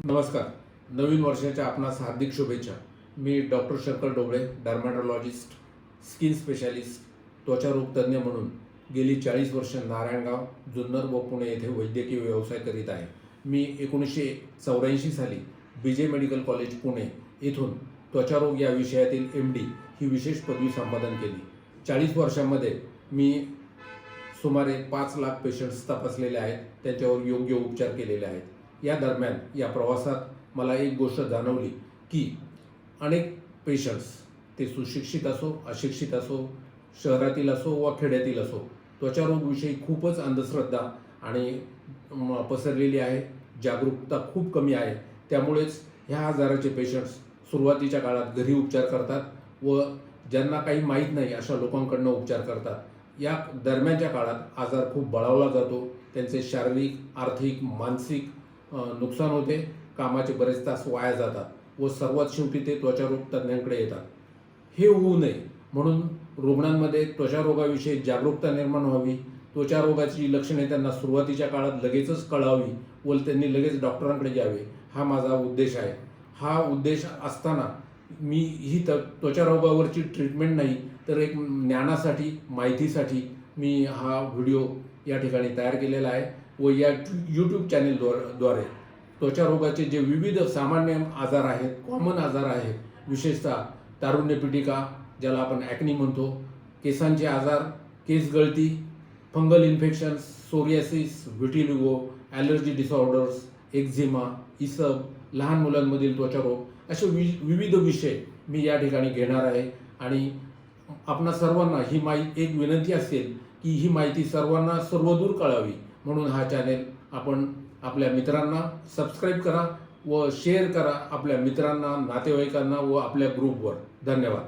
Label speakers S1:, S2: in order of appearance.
S1: नमस्कार. नवीन वर्षाच्या आपणास हार्दिक शुभेच्छा. मी doctor Shankar Dobale, dermatologist, skin specialist, त्वचारोग तज्ज्ञ म्हणून गेली 40 वर्ष नारायणगाव, जुन्नर व पुणे येथे वैद्यकीय व्यवसाय करीत आहे. मी 1984 साली BJ मेडिकल कॉलेज पुणे येथून त्वचारोग या विषयातील MD ही विशेष पदवी संपादन केली. 40 वर्षांमध्ये मी सुमारे 5 लाख पेशंट्स तपासलेले आहेत, त्यांच्यावर योग्य उपचार केलेले आहेत. या दरम्यान या प्रवासात मला एक गोष्ट जाणवली की अनेक पेशंट्स, ते सुशिक्षित असो, अशिक्षित असो, शहरातील असो व खेड्यातील असो, त्वचारोगविषयी खूपच अंधश्रद्धा आणि पसरलेली आहे. जागरूकता खूप कमी आहे. त्यामुळेच ह्या आजाराचे पेशंट्स सुरुवातीच्या काळात घरी उपचार करतात व ज्यांना काही माहीत नाही अशा लोकांकडून उपचार करतात. या दरम्यानच्या काळात आजार खूप बळावला जातो. त्यांचे शारीरिक, आर्थिक, मानसिक नुकसान होते. कामाचे बरेच तास वाया जातात व सर्वात शेवटी ते त्वचारोग तज्ज्ञांकडे येतात. हे होऊ नये म्हणून रुग्णांमध्ये त्वचारोगाविषयी जागरूकता निर्माण व्हावी. त्वचारोगाची लक्षणे त्यांना सुरुवातीच्या काळात लगेचच कळावी व त्यांनी लगेच डॉक्टरांकडे यावे, हा माझा उद्देश आहे. हा उद्देश असताना मी ही त्वचारोगावरची ट्रीटमेंट नाही तर एक ज्ञानासाठी, माहितीसाठी मी हा व्हिडिओ या ठिकाणी तयार केलेला आहे व या YouTube चॅनेलद्वारे त्वचारोगाचे जे विविध सामान्य आजार आहेत, कॉमन आजार आहेत, विशेषतः तारुण्य पिटिका ज्याला आपण ॲक्नी म्हणतो, केसांचे आजार, केस गळती, fungal infections, psoriasis, vitiligo, allergy disorders, eczema, इसब, लहान मुलांमधील त्वचारोग असे विविध विषय मी या ठिकाणी घेणार आहे. आणि आपणा सर्वांना ही माहिती, एक विनंती असेल की ही माहिती सर्वांना सर्वदूर कळावी म्हणून हा चॅनेल आपण आपल्या मित्रांना सबस्क्राईब करा व शेअर करा आपल्या मित्रांना, नातेवाईकांना व आपल्या ग्रुपवर. धन्यवाद.